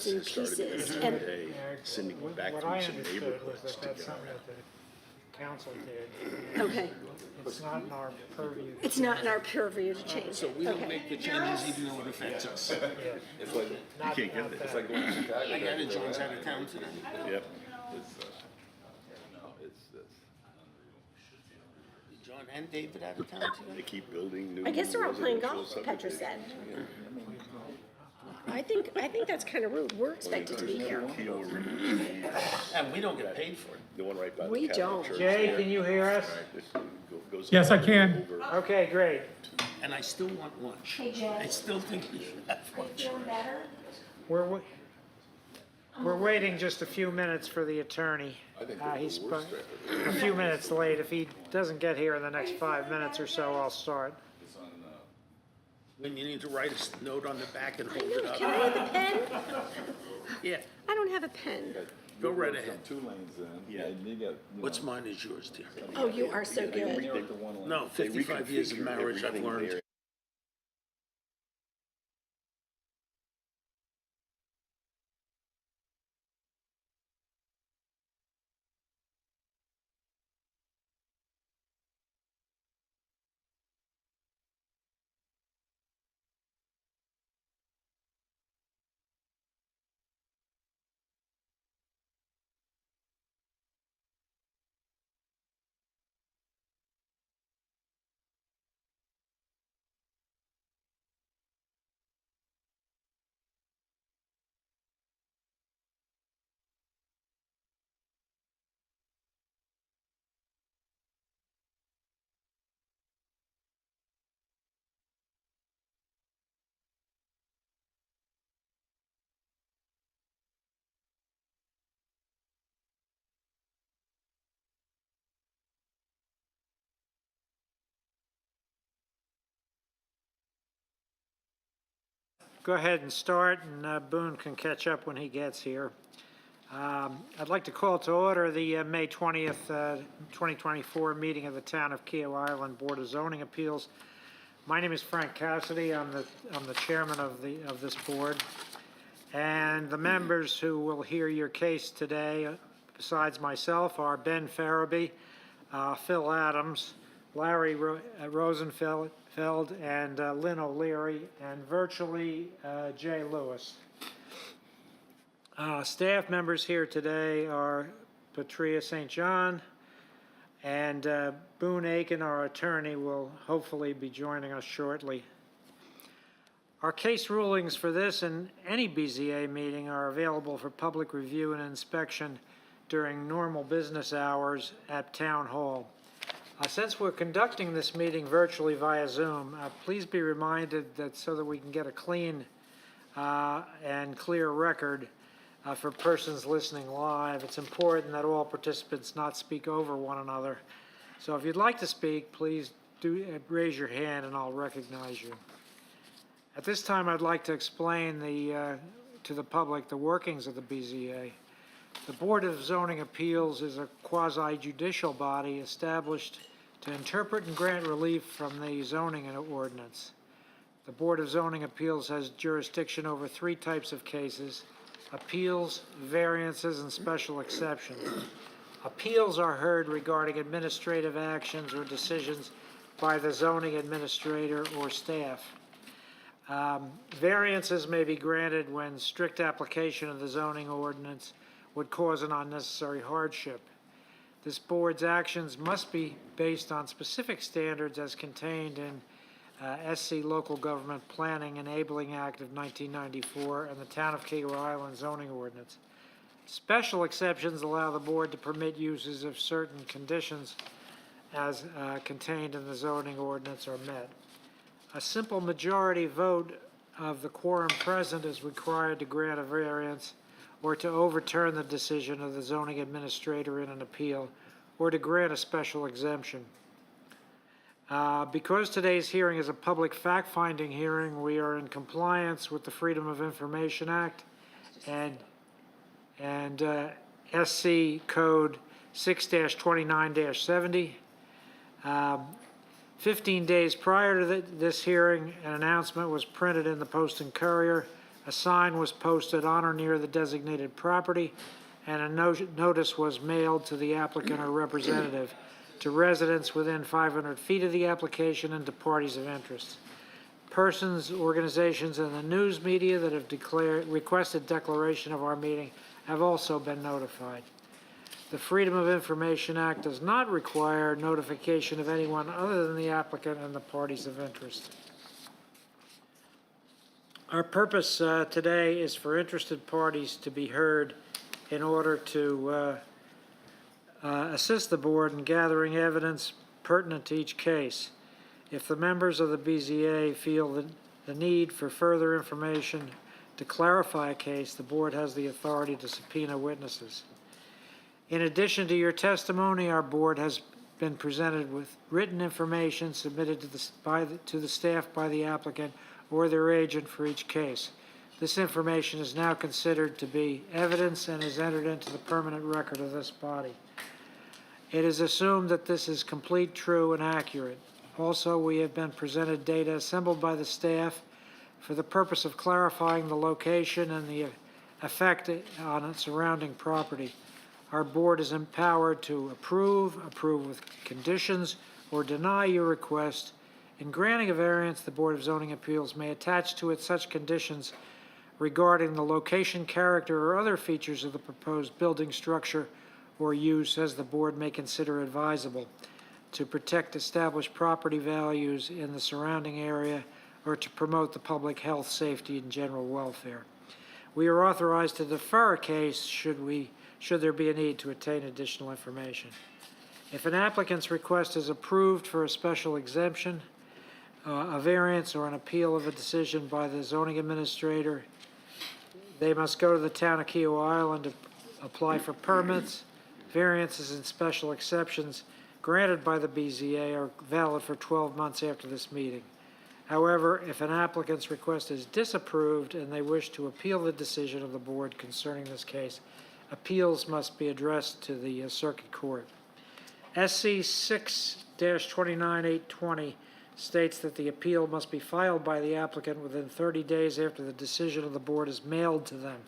in pieces, and Sending back What from I some understood was neighborhoods that to that's go. something that the council did. okay, It's not in our purview. it's not in our purview to change So it. we don't Okay. make the changes even though it affects us. It's You can't get it. It's like I got it, John's out of town today. Yep. John and David out of town They today? keep building new. I guess they're all playing residential golf, Petra said. subdivisions. I think that's kind of rude. We're expected to be here. Keel Ridge, And we don't get paid for it. the one right by the We Catholic don't. Church Jay, there. can you hear us? It goes Yes, I all can. over. Okay, great. And I still want lunch. Hey, Jay. I still think we should have lunch. Feeling better? We're waiting just a few minutes for the attorney. He's a few minutes late. If he doesn't get here in the next 5 minutes or so, I'll start. When you need to write a note on the back and I hold it know. up. Can I have a pen? Yeah, I don't have a pen. go right ahead. 2 lanes in. Yeah. And you get, What's mine is yours, dear. Oh, you are so good. No, They 55 years of reconfigure marriage, I've everything learned. there. Go ahead and start, and Boone can catch up when he gets here. I'd like to call to order the May 20th, 2024 meeting of the Town of Keo Island Board of Zoning Appeals. My name is Frank Cassidy. I'm the chairman of this board. And the members who will hear your case today, besides myself, are Ben Farabee, Phil Adams, Larry Rosenfeld, and Lynn O'Leary, and virtually Jay Lewis. Staff members here today are Patria St. John, and Boone Aiken, our attorney, will hopefully be joining us shortly. Our case rulings for this and any BZA meeting are available for public review and inspection during normal business hours at Town Hall. Since we're conducting this meeting virtually via Zoom, please be reminded that so that we can get a clean and clear record for persons listening live, it's important that all participants not speak over one another. So if you'd like to speak, please do raise your hand and I'll recognize you. At this time, I'd like to explain to the public the workings of the BZA. The Board of Zoning Appeals is a quasi-judicial body established to interpret and grant relief from the zoning ordinance. The Board of Zoning Appeals has jurisdiction over 3 types of cases: appeals, variances, and special exceptions. Appeals are heard regarding administrative actions or decisions by the zoning administrator or staff. Variances may be granted when strict application of the zoning ordinance would cause an unnecessary hardship. This board's actions must be based on specific standards as contained in SC Local Government Planning Enabling Act of 1994 and the Town of Keo Island zoning ordinance. Special exceptions allow the board to permit uses if certain conditions as contained in the zoning ordinance are met. A simple majority vote of the quorum present is required to grant a variance or to overturn the decision of the zoning administrator in an appeal or to grant a special exemption. Because today's hearing is a public fact-finding hearing, we are in compliance with the Freedom of Information Act and SC Code 6-29-70. 15 days prior to this hearing, an announcement was printed in the Post and Courier A sign was posted on or near the designated property, and a notice was mailed to the applicant or representative, to residents within 500 feet of the application, and to parties of interest. Persons, organizations, and the news media that have requested declaration of our meeting have also been notified. The Freedom of Information Act does not require notification of anyone other than the applicant and the parties of interest. Our purpose today is for interested parties to be heard in order to assist the board in gathering evidence pertinent to each case. If the members of the BZA feel the need for further information to clarify a case, the board has the authority to subpoena witnesses. In addition to your testimony, our board has been presented with written information submitted to the staff by the applicant or their agent for each case. This information is now considered to be evidence and is entered into the permanent record of this body. It is assumed that this is complete, true, and accurate. Also, we have been presented data assembled by the staff for the purpose of clarifying the location and the effect on its surrounding property. Our board is empowered to approve with conditions, or deny your request. In granting a variance, the Board of Zoning Appeals may attach to it such conditions regarding the location, character, or other features of the proposed building structure or use as the board may consider advisable to protect established property values in the surrounding area or to promote the public health, safety, and general welfare. We are authorized to defer a case should there be a need to obtain additional information. If an applicant's request is approved for a special exemption, a variance, or an appeal of a decision by the zoning administrator, they must go to the town of Kiowa Island to apply for permits. Variances and special exceptions granted by the BZA are valid for 12 months after this meeting. However, if an applicant's request is disapproved and they wish to appeal the decision of the board concerning this case, appeals must be addressed to the circuit court. SC 6-29820 states that the appeal must be filed by the applicant within 30 days after the decision of the board is mailed to them.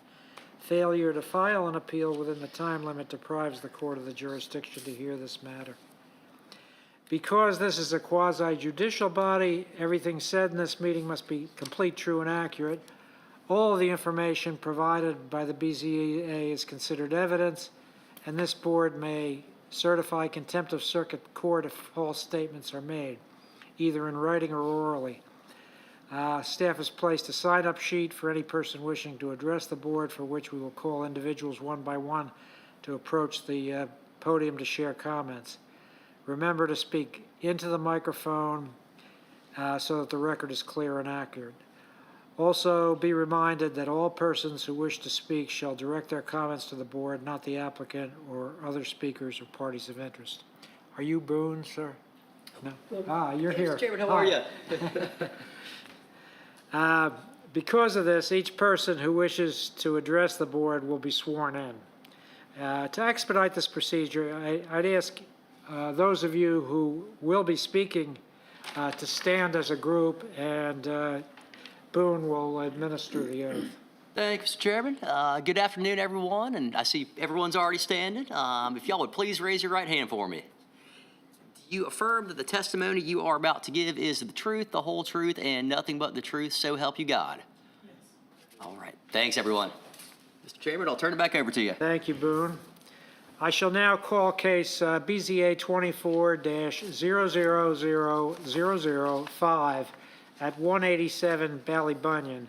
Failure to file an appeal within the time limit deprives the court of the jurisdiction to hear this matter. Because this is a quasi-judicial body, everything said in this meeting must be complete, true, and accurate. All of the information provided by the BZA is considered evidence, and this board may certify contempt of circuit court if false statements are made, either in writing or orally. Staff has placed a sign-up sheet for any person wishing to address the board, for which we will call individuals one by one to approach the podium to share comments. Remember to speak into the microphone so that the record is clear and accurate. Also, be reminded that all persons who wish to speak shall direct their comments to the board, not the applicant or other speakers or parties of interest. Are you Boone, sir? No? You're here. Mr. Chairman, how are you? Because of this, each person who wishes to address the board will be sworn in. To expedite this procedure, I'd ask those of you who will be speaking to stand as a group, and Boone will administer the oath. Thank you, Mr. Chairman. Good afternoon, everyone, and I see everyone's already standing. If y'all would please raise your right hand for me. Do you affirm that the testimony you are about to give is the truth, the whole truth, and nothing but the truth, so help you God? Yes. All right. Thanks, everyone. Mr. Chairman, I'll turn it back over to you. Thank you, Boone. I shall now call case BZA 24-000005 at 187 Ballybunion.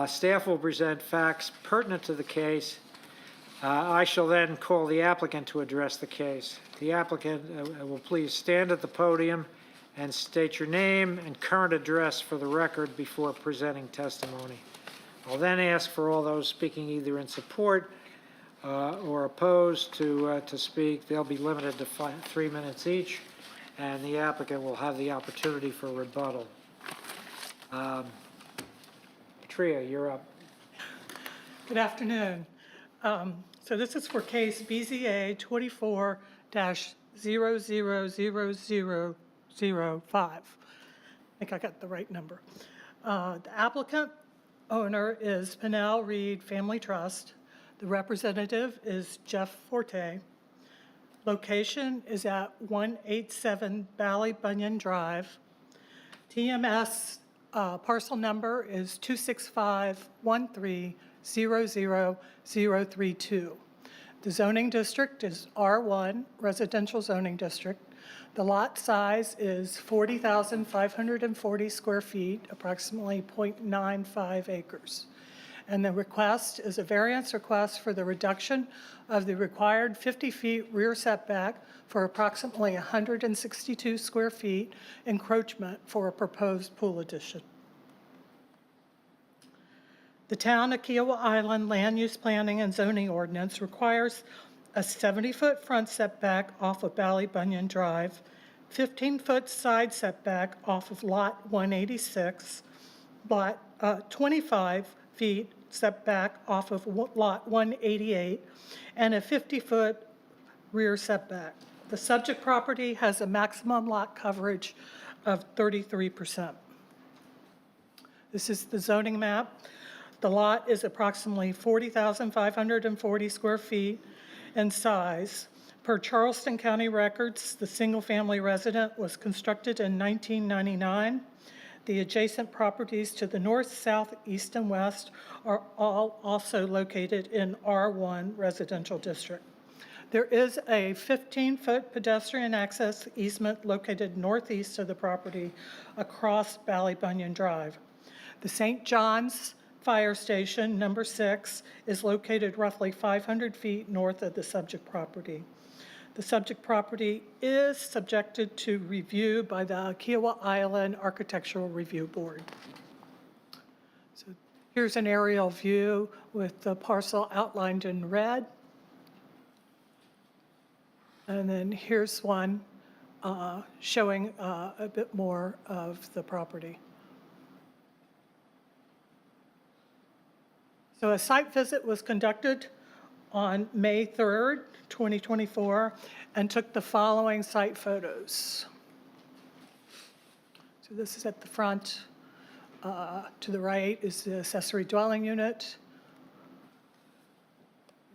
Staff will present facts pertinent to the case. I shall then call the applicant to address the case. The applicant will please stand at the podium and state your name and current address for the record before presenting testimony. I'll then ask for all those speaking either in support or opposed to speak. They'll be limited to 3 minutes each, and the applicant will have the opportunity for rebuttal. Patria, you're up. Good afternoon. So this is for case BZA 24-000005. I think I got the right number. The applicant owner is Pinnell Reed Family Trust. The representative is Jeff Forte. Location is at 187 Valley Bunyan Drive. TMS parcel number is 26513000032. The zoning district is R1, residential zoning district. The lot size is 40,540 square feet, approximately 0.95 acres. And the request is a variance request for the reduction of the required 50 feet rear setback for approximately 162 square feet encroachment for a proposed pool addition. The Town of Kiowa Island Land Use Planning and Zoning Ordinance requires a 70-foot front setback off of Valley Bunyan Drive, 15-foot side setback off of Lot 186, 25 feet setback off of Lot 188, and a 50-foot rear setback. The subject property has a maximum lot coverage of 33%. This is the zoning map. The lot is approximately 40,540 square feet in size. Per Charleston County records, the single-family resident was constructed in 1999. The adjacent properties to the north, south, east, and west are all also located in R1 residential district. There is a 15-foot pedestrian access easement located northeast of the property across Valley Bunyan Drive. The St. John's Fire Station, number 6, is located roughly 500 feet north of the subject property. The subject property is subjected to review by the Kiowa Island Architectural Review Board. So here's an aerial view with the parcel outlined in red. And then here's one showing a bit more of the property. So a site visit was conducted on May 3rd, 2024, and took the following site photos. So this is at the front. To the right is the accessory dwelling unit.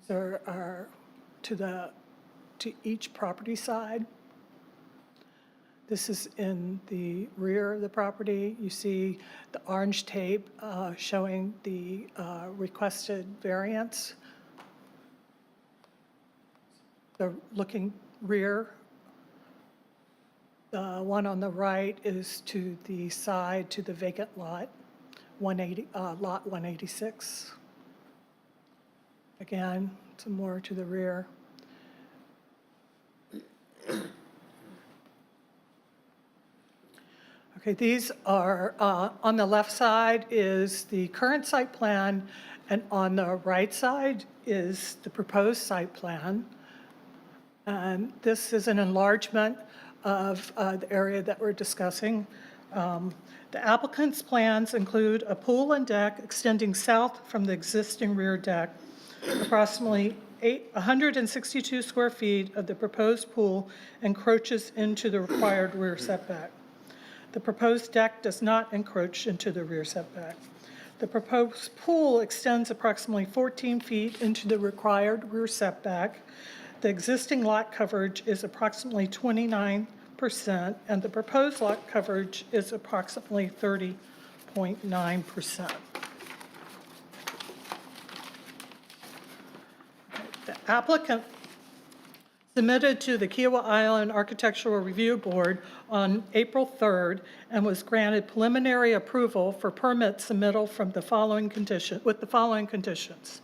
There are to each property side. This is in the rear of the property. You see the orange tape showing the requested variance. The looking rear. The one on the right is to the side to the vacant lot, lot 186. Again, some more to the rear. Okay, these are, on the left side is the current site plan, and on the right side is the proposed site plan. And this is an enlargement of the area that we're discussing. The applicant's plans include a pool and deck extending south from the existing rear deck. Approximately 162 square feet of the proposed pool encroaches into the required rear setback. The proposed deck does not encroach into the rear setback. The proposed pool extends approximately 14 feet into the required rear setback. The existing lot coverage is approximately 29%, and the proposed lot coverage is approximately 30.9%. The applicant submitted to the Kiowa Island Architectural Review Board on April 3rd and was granted preliminary approval for permit submittal from the following condition, with the following conditions.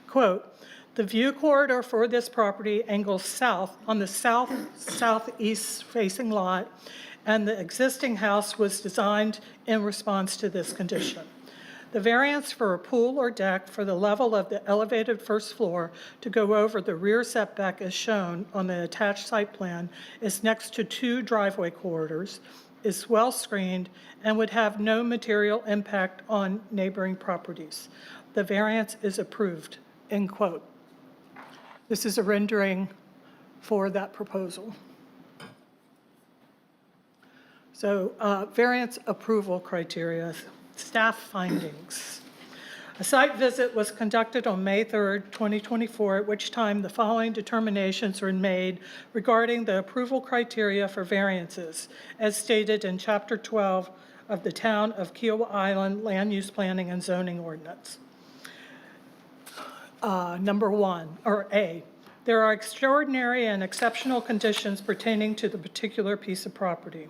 Quote, the view corridor for this property angles south on the southeast facing lot, and the existing house was designed in response to this condition. The variance for a pool or deck for the level of the elevated first floor to go over the rear setback as shown on the attached site plan is next to 2 driveway corridors, is well screened, and would have no material impact on neighboring properties. The variance is approved, end quote. This is a rendering for that proposal. So variance approval criteria. Staff findings. A site visit was conducted on May 3rd, 2024, at which time the following determinations were made regarding the approval criteria for variances, as stated in Chapter 12 of the Town of Kiowa Island Land Use Planning and Zoning Ordinance. Number one, or A, there are extraordinary and exceptional conditions pertaining to the particular piece of property.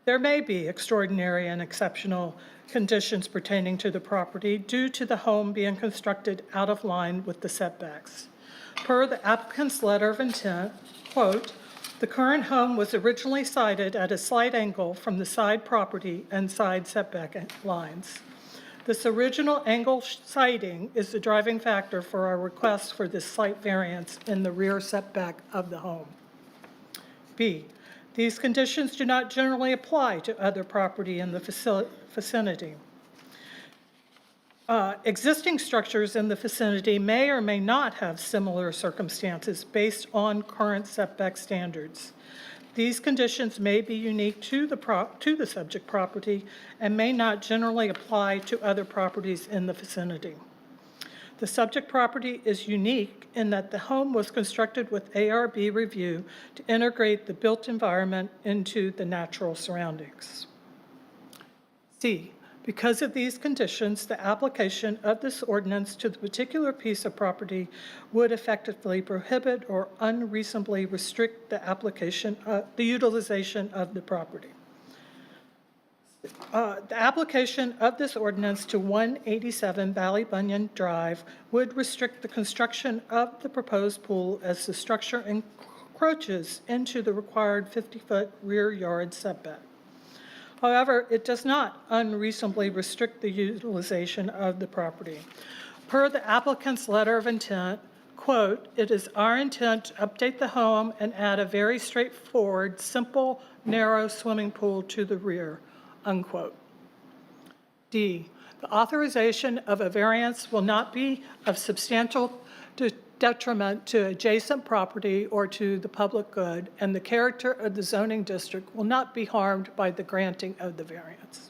There may be extraordinary and exceptional conditions pertaining to the property due to the home being constructed out of line with the setbacks. Per the applicant's letter of intent, quote, "The current home was originally sited at a slight angle from the side property and side setback lines. This original angle siting is the driving factor for our request for this slight variance in the rear setback of the home." B, these conditions do not generally apply to other property in the vicinity. Existing structures in the vicinity may or may not have similar circumstances based on current setback standards. These conditions may be unique to the subject property and may not generally apply to other properties in the vicinity. The subject property is unique in that the home was constructed with ARB review to integrate the built environment into the natural surroundings. C, because of these conditions, the application of this ordinance to the particular piece of property would effectively prohibit or unreasonably restrict the the utilization of the property. The application of this ordinance to 187 Valley Bunyan Drive would restrict the construction of the proposed pool as the structure encroaches into the required 50-foot rear yard setback. However, it does not unreasonably restrict the utilization of the property. Per the applicant's letter of intent, quote, "It is our intent to update the home and add a very straightforward, simple, narrow swimming pool to the rear," unquote. D, the authorization of a variance will not be of substantial detriment to adjacent property or to the public good, and the character of the zoning district will not be harmed by the granting of the variance.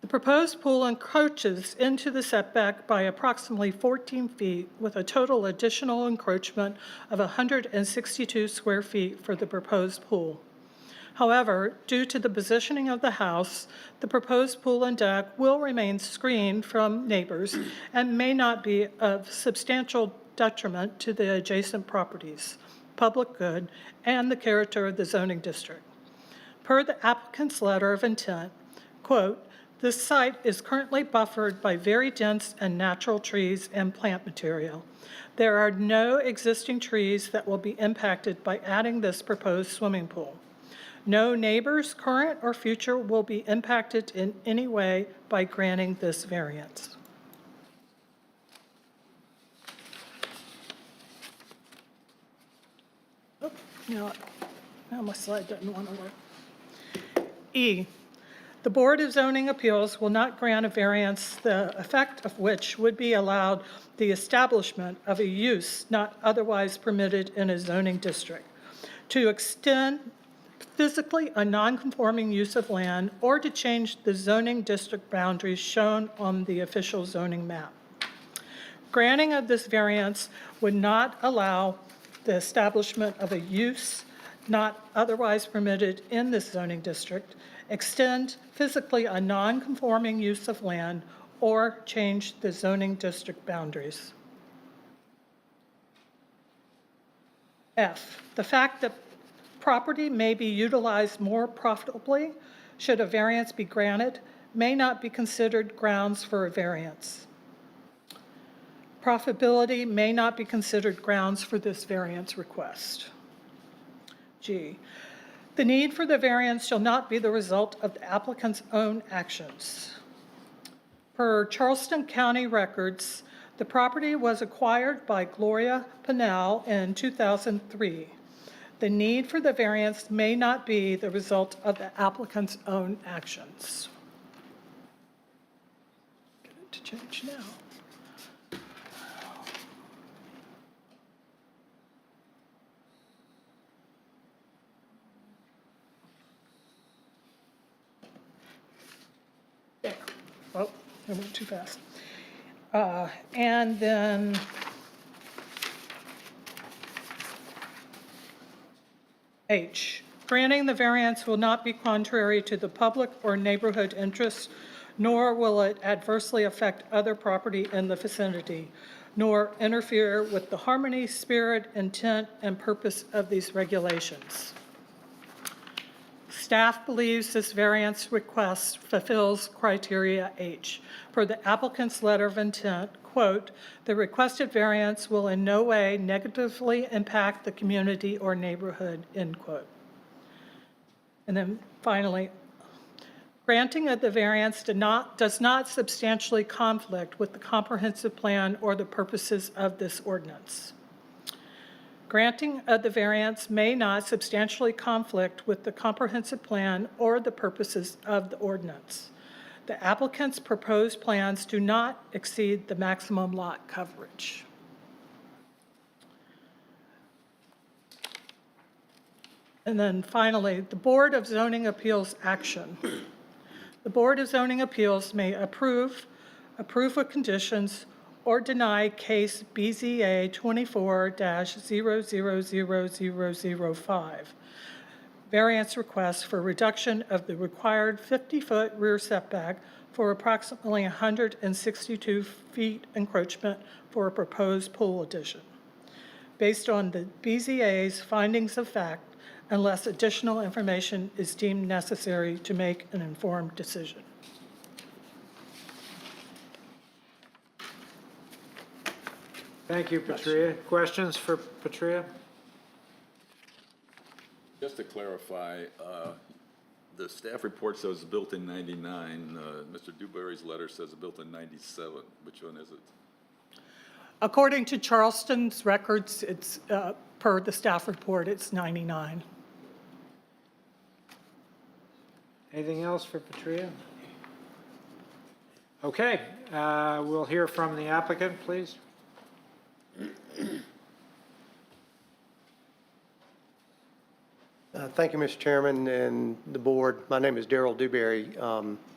The proposed pool encroaches into the setback by approximately 14 feet with a total additional encroachment of 162 square feet for the proposed pool. However, due to the positioning of the house, the proposed pool and deck will remain screened from neighbors and may not be of substantial detriment to the adjacent properties, public good, and the character of the zoning district. Per the applicant's letter of intent, quote, "This site is currently buffered by very dense and natural trees and plant material. There are no existing trees that will be impacted by adding this proposed swimming pool. No neighbors, current or future, will be impacted in any way by granting this variance." Oh, now my slide doesn't want to work. E, the Board of Zoning Appeals will not grant a variance the effect of which would be allowed the establishment of a use not otherwise permitted in a zoning district, to extend physically a non-conforming use of land, or to change the zoning district boundaries shown on the official zoning map. Granting of this variance would not allow the establishment of a use not otherwise permitted in this zoning district, extend physically a non-conforming use of land, or change the zoning district boundaries. F, the fact that property may be utilized more profitably should a variance be granted may not be considered grounds for a variance. Profitability may not be considered grounds for this variance request. G, the need for the variance shall not be the result of the applicant's own actions. Per Charleston County records, the property was acquired by Gloria Pinnell in 2003. The need for the variance may not be the result of the applicant's own actions. Get it to change now. There. Oh, I went too fast. And then H, granting the variance will not be contrary to the public or neighborhood interests, nor will it adversely affect other property in the vicinity, nor interfere with the harmony, spirit, intent, and purpose of these regulations. Staff believes this variance request fulfills criteria H. Per the applicant's letter of intent, quote, "The requested variance will in no way negatively impact the community or neighborhood," end quote. And then finally, granting of the variance does not substantially conflict with the comprehensive plan or the purposes of this ordinance. Granting of the variance may not substantially conflict with the comprehensive plan or the purposes of the ordinance. The applicant's proposed plans do not exceed the maximum lot coverage. And then finally, the Board of Zoning Appeals action. The Board of Zoning Appeals may approve with conditions, or deny case BZA 24-000005, variance request for reduction of the required 50-foot rear setback for approximately 162 feet encroachment for a proposed pool addition, based on the BZA's findings of fact, unless additional information is deemed necessary to make an informed decision. Thank you, Patria. Questions for Patria? Just to clarify, the staff report says built in 99. Mr. Dewberry's letter says built in 97. Which one is it? According to Charleston's records, it's, per the staff report, it's 99. Anything else for Patria? Okay, we'll hear from the applicant, please. Thank you, Mr. Chairman and the board. My name is Darrell Dewberry.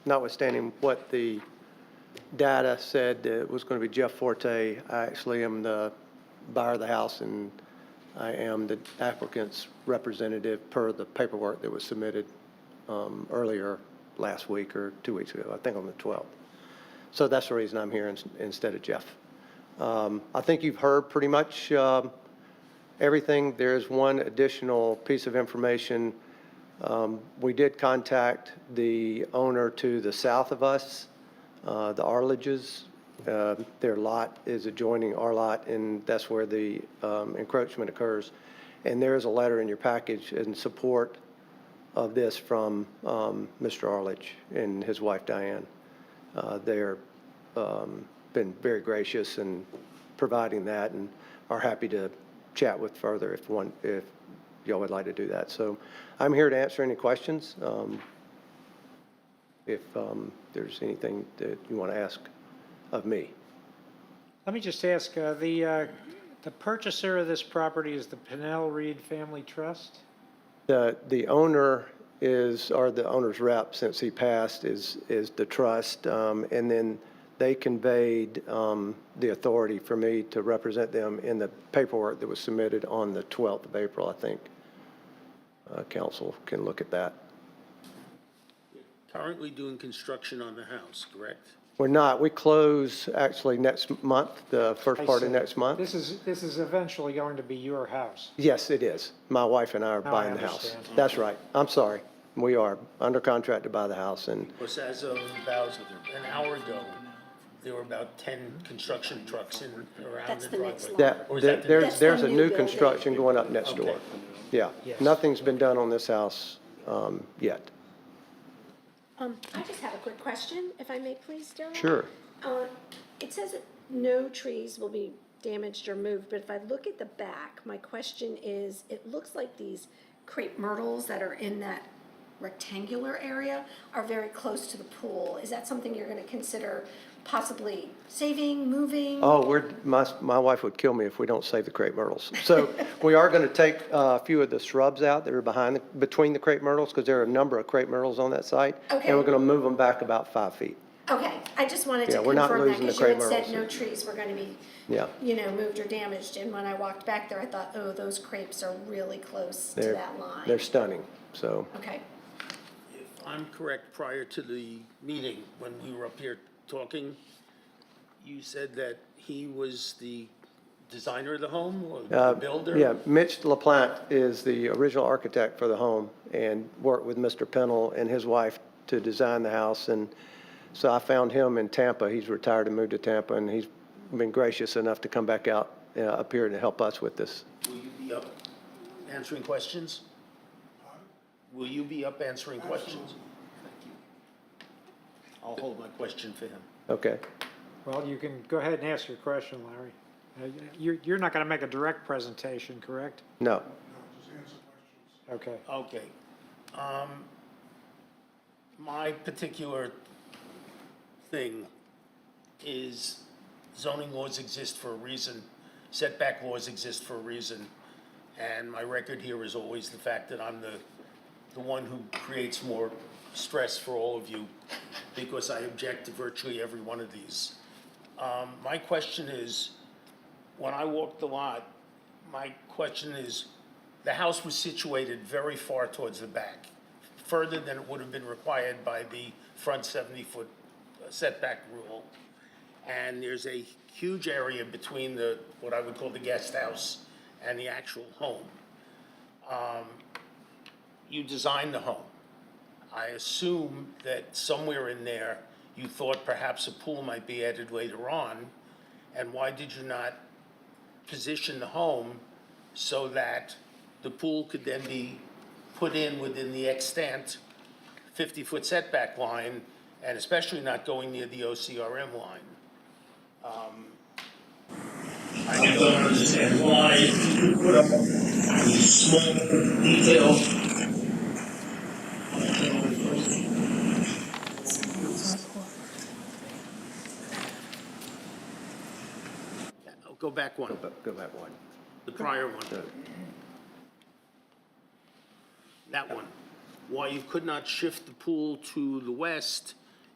Notwithstanding what the data said it was going to be Jeff Forte, I actually am the buyer of the house, and I am the applicant's representative per the paperwork that was submitted earlier last week or 2 weeks ago, I think on the 12th. So that's the reason I'm here instead of Jeff. I think you've heard pretty much everything. There's one additional piece of information. We did contact the owner to the south of us, the Arledges. Their lot is adjoining our lot, and that's where the encroachment occurs. And there is a letter in your package in support of this from Mr. Arledge and his wife Diane. They're been very gracious in providing that and are happy to chat with further if y'all would like to do that. So I'm here to answer any questions. If there's anything that you want to ask of me. Let me just ask, the purchaser of this property is the Pinnell Reed Family Trust? The owner is, or the owner's rep since he passed is the trust, and then they conveyed the authority for me to represent them in the paperwork that was submitted on the 12th of April, I think. Council can look at that. Currently doing construction on the house, correct? We're not. We close actually next month, the first I part of see. next month. This is eventually going to be your house. Yes, it is. My wife and I are Now I buying the house. understand. That's right. I'm sorry. We are under contract to buy the house, and Because as of about an hour ago, there were about 10 construction trucks in around That's the the next driveway. lot. that, Or is that the there's, That's there's the a new new building. construction going up next door. Okay. Yeah. Yes. Nothing's been done on this house yet. I just have a quick question, if I may please, Daryl? Sure. It says that no trees will be damaged or moved, but if I look at the back, my question is, it looks like these crepe myrtles that are in that rectangular area are very close to the pool. Is that something you're gonna consider possibly saving, moving? Oh, my wife would kill me if we don't save the crepe myrtles. So we are going to take a few of the shrubs out that are between the crepe myrtles, because there are a number of crepe myrtles on that site. Okay. And we're going to move them back about 5 feet. Okay, I just wanted to Yeah, we're not confirm that, losing the because you had crepe said myrtles. no trees were gonna be, Yeah. moved or damaged, and when I walked back there, I thought, oh, those crepes are really close to They're, that line. they're stunning, so. Okay, If I'm correct, prior to the meeting, when we were up here talking, you said that he was the designer of the home or the builder? Yeah, Mitch LaPlante is the original architect for the home and worked with Mr. Pennell and his wife to design the house. And so I found him in Tampa. He's retired and moved to Tampa, and he's been gracious enough to come back out up here to help us with this. Will you be up answering questions? Will you be up answering questions? Thank you. I'll hold my question for him. Okay. Well, you can go ahead and ask your question, Larry. You're not going to make a direct presentation, correct? No. Okay. Okay. My particular thing is zoning laws exist for a reason, setback laws exist for a reason, and my record here is always the fact that I'm the one who creates more stress for all of you because I object to virtually every one of these. My question is, when I walked the lot, my question is, the house was situated very far towards the back, further than it would have been required by the front 70-foot setback rule. And there's a huge area between the, what I would call the guest house and the actual home. You designed the home. I assume that somewhere in there, you thought perhaps a pool might be added later on. And why did you not position the home so that the pool could then be put in within the extant 50-foot setback line, and especially not going near the OCRM line? I don't understand why you put up these small details. Go back one, Go back one. the prior one. That one. Why you could not shift the pool to the west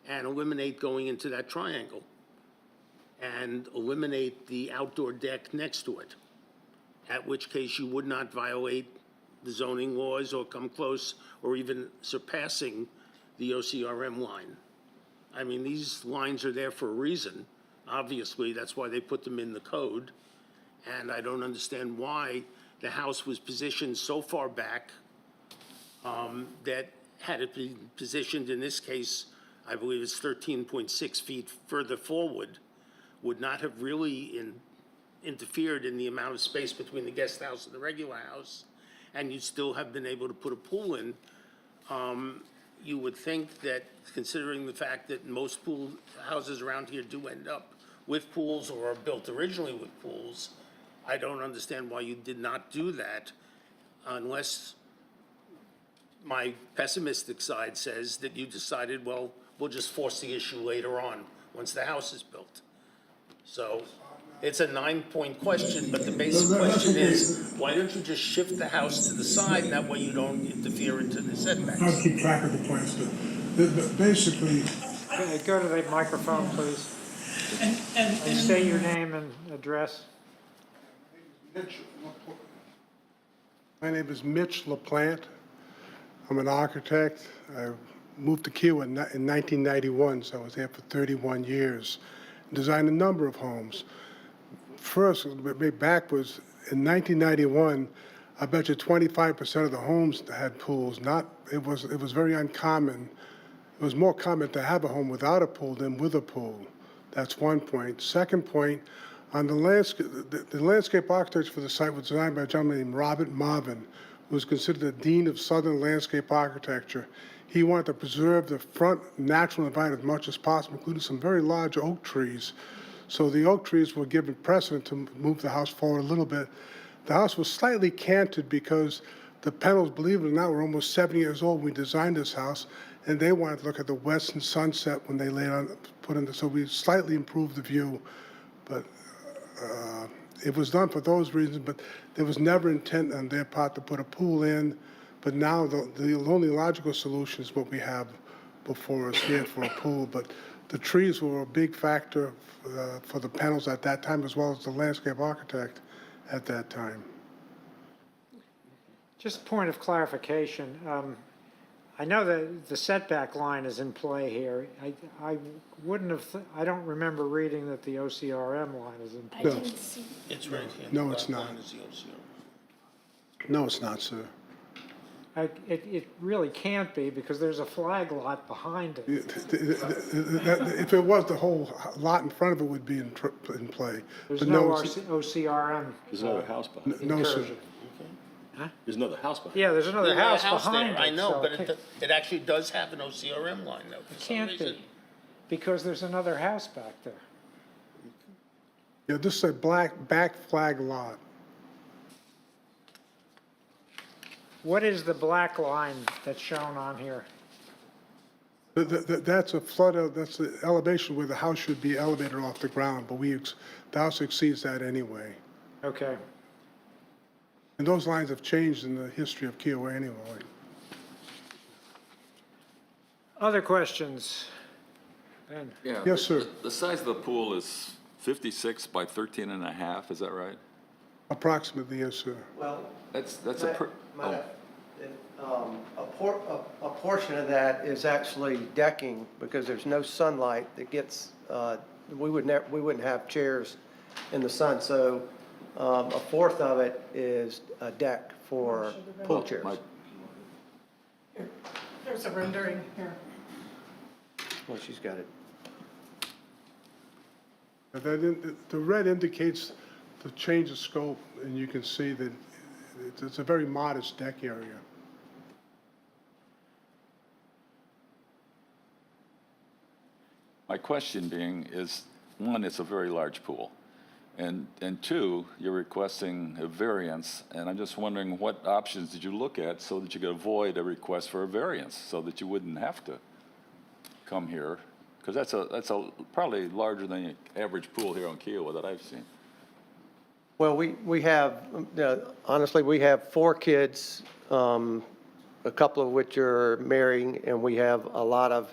and eliminate going into that triangle and eliminate the outdoor deck next to it, at which case you would not violate the zoning laws or come close or even surpassing the OCRM line. I mean, these lines are there for a reason. Obviously, that's why they put them in the code. And I don't understand why the house was positioned so far back that had it been positioned, in this case, I believe it's 13.6 feet further forward, would not have really interfered in the amount of space between the guest house and the regular house, and you'd still have been able to put a pool in. You would think that, considering the fact that most pool houses around here do end up with pools or are built originally with pools, I don't understand why you did not do that unless my pessimistic side says that you decided, well, we'll just force the issue later on, once the house is built. So it's a 9-point question, but the basic question is, why don't you just shift the house to the side, and that way you don't interfere into the setbacks? I'll keep track of the points, but basically, Okay, go to the microphone, please. And state your name and address. my name is Mitch LaPlante. I'm an architect. I moved to Kiowa in 1991, so I was there for 31 years. Designed a number of homes. First, way back was in 1991, I bet you 25% of the homes had pools. It was very uncommon. It was more common to have a home without a pool than with a pool. That's one point. Second point, on the landscape architecture for the site was designed by a gentleman named Robert Marvin, who was considered the dean of Southern landscape architecture. He wanted to preserve the front natural environment as much as possible, including some very large oak trees. So the oak trees were given precedent to move the house forward a little bit. The house was slightly canted because the Pennells, believe it or not, were almost 70 years old when we designed this house, and they wanted to look at the western sunset when they so we slightly improved the view, but it was done for those reasons, but there was never intent on their part to put a pool in. But now the only logical solution is what we have before us here for a pool. But the trees were a big factor for the panels at that time, as well as the landscape architect at that time. Just point of clarification. I know that the setback line is in play here. I wouldn't have, I don't remember reading that the OCRM line is in I play. didn't see, It's right here. No, it's not. Line is the OCR. No, it's not, sir. It really can't be because there's a flag lot behind it. If it was, the whole lot in front of it would be in play. There's But no it's- OCRM There's another house behind it. No, sir. incursion. There's another house behind it. Yeah, there's another There's house behind there, it. I know, so but it it actually does have an OCRM line though, for some can't reason. be, because there's another house back there. Yeah, this is a back flag lot. What is the black line that's shown on here? That's a that's the elevation where the house should be elevated off the ground, but the house exceeds that anyway. Okay. And those lines have changed in the history of Kiowa anyway. Other questions? Ben? Yeah. Yes, sir. The size of the pool is 56 by 13 and a half, is that right? Approximately, yes, sir. Well, That's a, a portion of that is actually decking, because there's no sunlight that gets, we wouldn't have chairs in the sun, so a fourth of it is a deck for pool chairs. There's a rendering here. Well, she's got it. The red indicates the change of scope, and you can see that it's a very modest deck area. My question being is, one, it's a very large pool. And two, you're requesting a variance, and I'm just wondering what options did you look at so that you could avoid a request for a variance, so that you wouldn't have to come here? Because that's probably larger than the average pool here on Kiowa that I've seen. Well, we have, honestly, we have 4 kids, a couple of which are marrying, and we have a lot of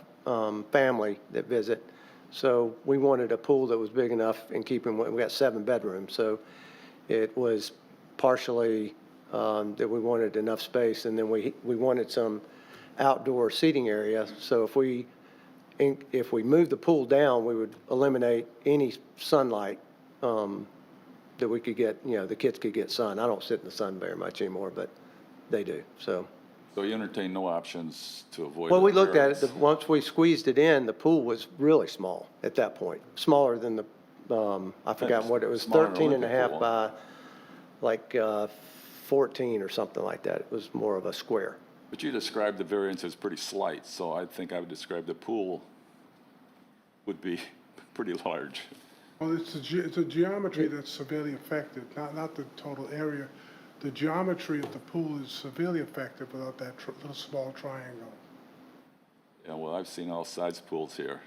family that visit. So we wanted a pool that was big enough in keeping, we got 7 bedrooms, so it was partially that we wanted enough space, and then we wanted some outdoor seating area. So if we move the pool down, we would eliminate any sunlight that we could get, the kids could get sun. I don't sit in the sun very much anymore, but they do, so. So you entertain no options to avoid. Well, a we looked at it, variance? once we squeezed it in, the pool was really small at that point, smaller than the, I forgot what it was, Smaller than 13 and a Olympic half pool. by like 14 or something like that. It was more of a square. But you described the variance as pretty slight, so I think I would describe the pool would be pretty large. Well, it's the geometry that's severely affected, not the total area. The geometry of the pool is severely affected without that little small triangle. Yeah, well, I've seen all size pools here.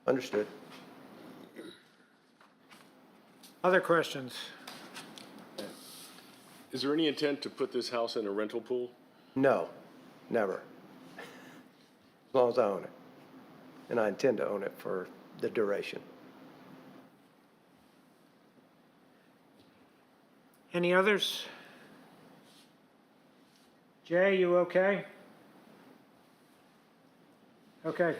Understood. Other questions? Is there any intent to put this house in a rental pool? No, never. As long as I own it. And I intend to own it for the duration. Any others? Jay, you okay? Okay.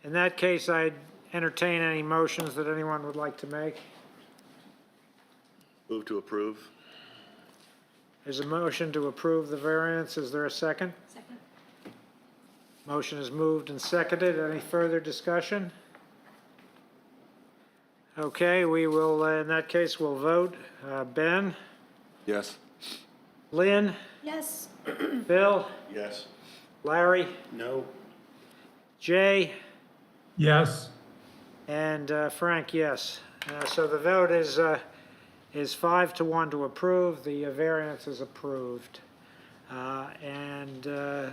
In that case, I'd entertain any motions that anyone would like to make. Move to approve. There's a motion to approve the variance. Is there a second? second. Motion is moved and seconded. Any further discussion? Okay, we will, in that case, we'll vote. Ben? Yes? Lynn? Yes, Bill? Yes. Larry? No, Jay? Yes. And Frank, yes. So the vote is 5-1 to approve. The variance is approved. And the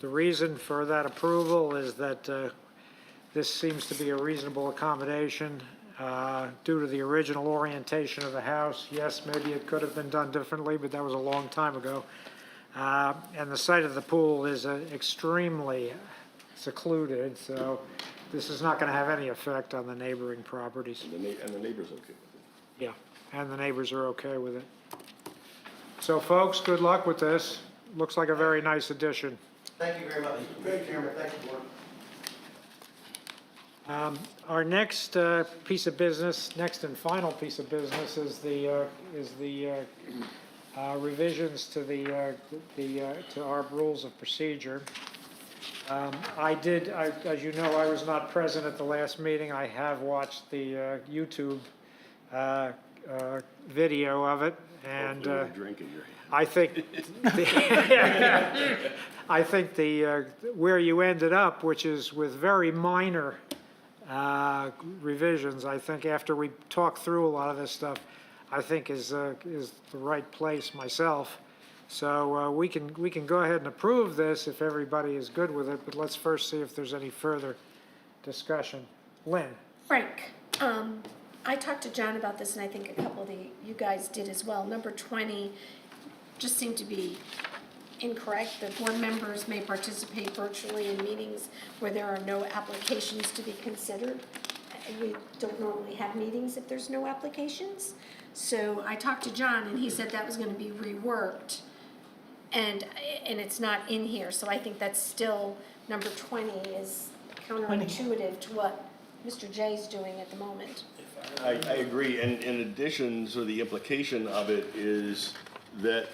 reason for that approval is that this seems to be a reasonable accommodation due to the original orientation of the house. Yes, maybe it could have been done differently, but that was a long time ago. And the site of the pool is extremely secluded, so this is not going to have any effect on the neighboring properties. And the neighbor's okay with it. Yeah, and the neighbors are okay with it. So folks, good luck with this. Looks like a very nice addition. Thank you very much. Thank you, Chairman. Thank you, Board. Our next piece of business, next and final piece of business is the revisions to to our rules of procedure. As you know, I was not present at the last meeting. I have watched the YouTube video of it, and Hopefully no drink in your hand. I think, I think where you ended up, which is with very minor revisions, I think after we talk through a lot of this stuff, I think is the right place myself. So we can go ahead and approve this if everybody is good with it, but let's first see if there's any further discussion. Lynn? Frank, I talked to John about this, and I think a couple of you guys did as well. Number 20 just seemed to be incorrect. The board members may participate virtually in meetings where there are no applications to be considered. We don't normally have meetings if there's no applications. So I talked to John, and he said that was gonna be reworked, and it's not in here. So I think that's still, number 20 is counterintuitive to what Mr. Jay's doing at the moment. I agree, and in addition, so the implication of it is that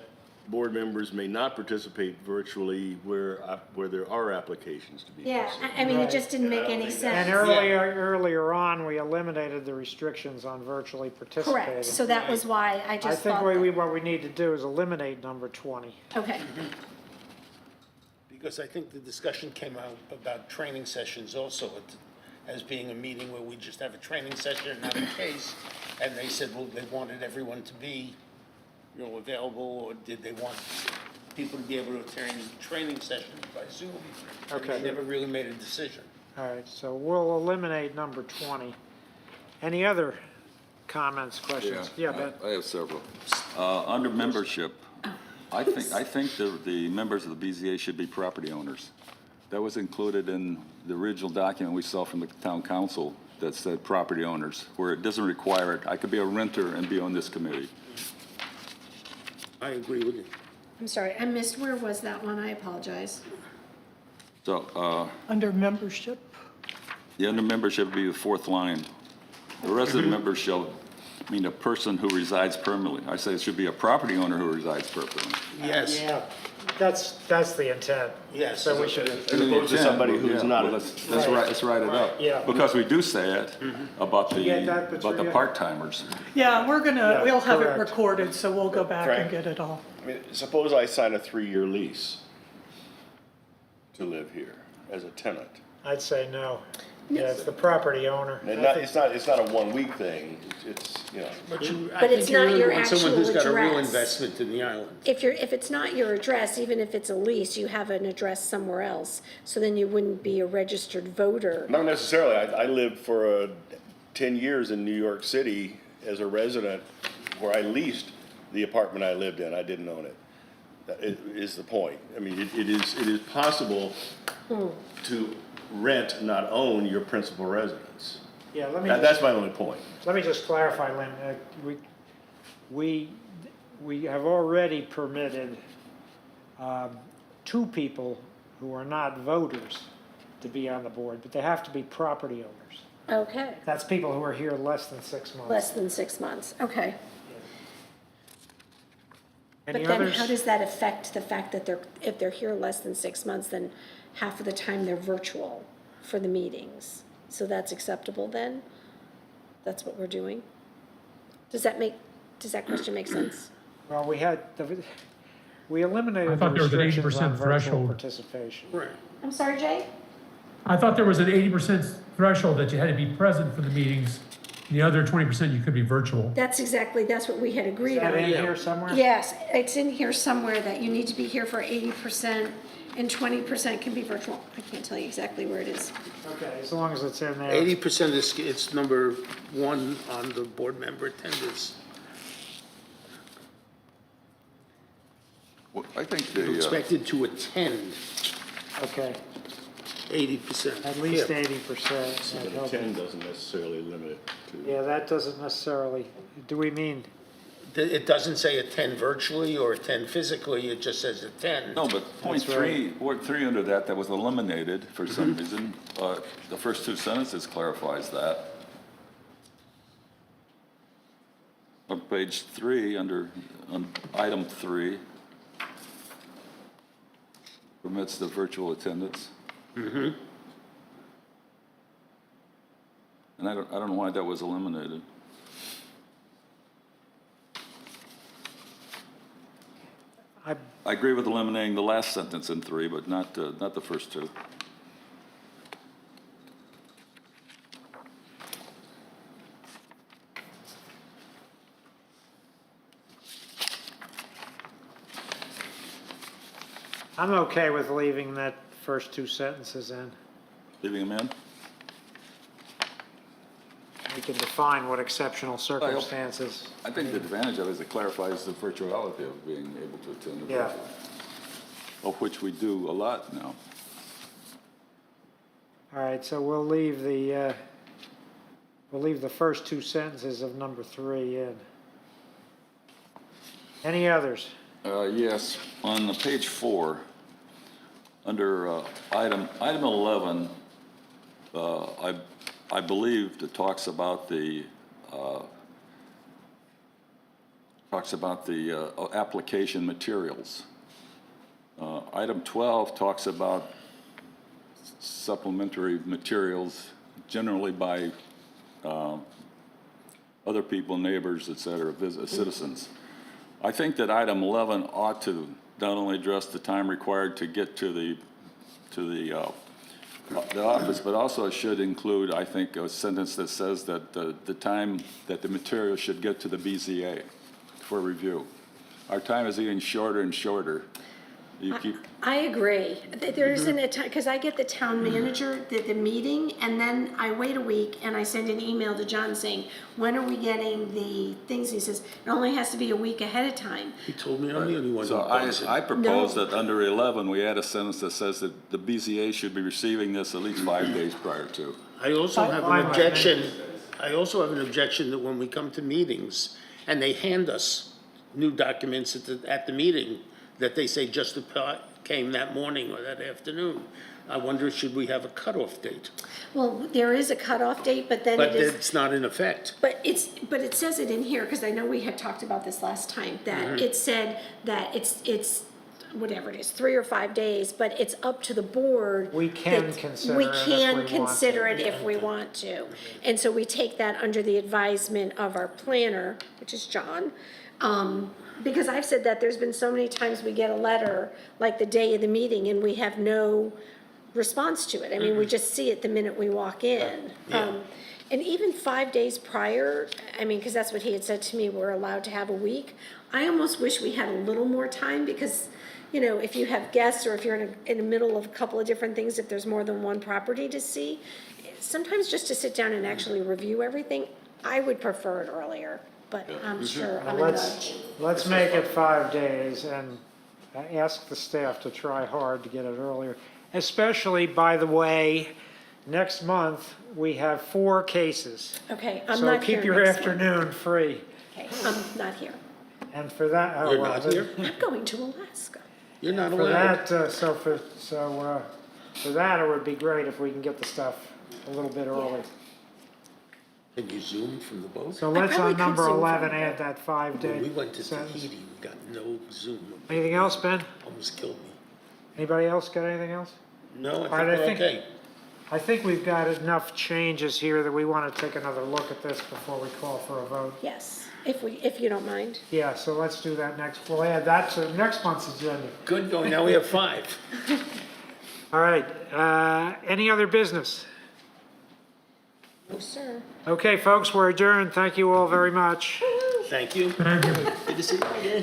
board members may not participate virtually where there are applications to be Yeah, considered. I mean, it just didn't make any And sense. earlier on, we eliminated the restrictions on virtually participating. Correct, so that was why I I just think thought. what we need to do is eliminate number 20. Okay, Because I think the discussion came out about training sessions also as being a meeting where we just have a training session and not a case. And they said, well, they wanted everyone to be, available, or did they want people to be able to attend training sessions by Zoom? And Okay. they never really made a decision. All right, so we'll eliminate number 20. Any other comments, questions? Yeah, Ben? I have several. Under membership, I think the members of the BZA should be property owners. That was included in the original document we saw from the town council that said property owners, where it doesn't require it. I could be a renter and be on this committee. I agree with you. I'm sorry, I missed, where was that one? I apologize. So, Under membership, the under membership would be the fourth line. The resident member shall mean a person who resides permanently. I say it should be a property owner who resides permanently. Yes, Yeah, that's the intent. yes. So we should, As opposed to somebody who's not. Well, let's write it up. Yeah. Because we do say it about Yeah, that- the part-timers. yeah, Yeah, we'll have it correct. recorded, so we'll go back and Frank? get it all. I mean, suppose I sign a 3-year lease to live here as a tenant. I'd say no. Yeah, it's the property owner. And it's not a 1-week thing, it's. But it's I think you not really your want someone who's actual got a real address. investment in the island. If it's not your address, even if it's a lease, you have an address somewhere else, so then you wouldn't be a registered voter. Not necessarily, I lived for 10 years in New York City as a resident where I leased the apartment I lived in, I didn't own it. That is the point. I mean, it is possible to rent, not own your principal residence. Yeah, let me. That's my only point. Let me just clarify, Lynn. We have already permitted 2 people who are not voters to be on the board, but they have to be property owners. Okay, That's people who are here less than 6 months. less than 6 months, okay. Any But then others? how does that affect the fact that if they're here less than 6 months, then half of the time they're virtual for the meetings? So that's acceptable then? That's what we're doing? Does that question make sense? Well, we eliminated I the thought there was an restrictions on 80% virtual threshold. participation. Right. I'm sorry, Jay? I thought there was an 80% threshold that you had to be present for the meetings. The other 20% you could be virtual. That's what we had agreed Is that on. in here somewhere? Yes, it's in here somewhere that you need to be here for 80% and 20% can be virtual. I can't tell you exactly where it is. Okay, as long as it's in there. 80% is, it's number 1 on the board member attendance. Well, I think the, Expected to attend Okay, 80%. at least Yeah. 80%. But a 10 doesn't necessarily limit it to. Yeah, that doesn't necessarily, do we mean, It doesn't say attend virtually or attend physically, it just says attend. no, but point three under that, that was eliminated for some reason. The first two sentences clarifies that. On page 3, on item 3, permits the virtual attendance. And I don't know why that was eliminated. I agree with eliminating the last sentence in 3, but not the first two. I'm okay with leaving that first two sentences in. Leaving them in? We can define what exceptional circumstances. I think the advantage of it is it clarifies the virtuality of being able to attend the Yeah. virtual, of which we do a lot now. All right, so we'll leave the first two sentences of number 3 in. Any others? Yes, on page 4, under item 11, I believe it talks about the application materials. Item 12 talks about supplementary materials, generally by other people, neighbors, et cetera, citizens. I think that item 11 ought to not only address the time required to get to the office, but also it should include, I think, a sentence that says that the time that the material should get to the BZA for review. Our time is getting shorter and shorter. You keep, I agree. There isn't a time, because I get the town manager, the meeting, and then I wait a week and I send an email to John saying, when are we getting the things? He says, it only has to be a week ahead of time. He told me I'm the only one who so does it. I propose No. that under 11, we add a sentence that says that the BZA should be receiving this at least 5 days prior to. I also have Fine an with me. objection, that when we come to meetings and they hand us new documents at the meeting, that they say just came that morning or that afternoon. I wonder, should we have a cutoff date? Well, there is a cutoff date, but then But it is. it's not in effect. But it says it in here, because I know we had talked about this last time, that it said that it's, whatever it is, 3 or 5 days, but it's up to the board. We can that- consider We it if we can want consider to. it if we want to. And so we take that under the advisement of our planner, which is John. Because I've said that there's been so many times we get a letter, like the day of the meeting, and we have no response to it. I mean, we just see it the minute we walk in. And even 5 days prior, I mean, because that's what he had said to me, we're allowed to have a week. I almost wish we had a little more time, because, you know, if you have guests or if you're in the middle of a couple of different things, if there's more than one property to see, sometimes just to sit down and actually review everything, I would prefer it earlier, but I'm sure I'm a nudge. Let's make it 5 days and ask the staff to try hard to get it earlier. Especially, by the way, next month, we have 4 cases. Okay, I'm So not here keep your next month. afternoon free. Okay, I'm not here. And for that, oh, You're well, not then- here? I'm going to Alaska. You're not For allowed. that, for that, it would be great if we can get the stuff a little bit early. Can you Zoom from the boat? So let's probably on could number Zoom from 11 the add that 5-day When we went to sentence. Tahiti, we got no Zoom. Anything else, Ben? Almost killed me. Anybody else got anything else? No, I think right, I we're think- okay. I think we've got enough changes here that we want to take another look at this before we call for a vote. Yes, if you don't mind. Yeah, so let's do that next. We'll add that to next month's agenda. Good going, now we have 5. All right, any other business? No, sir. Okay, folks, we're adjourned. Thank you all very much. Thank you. Thank you. Good to see you again.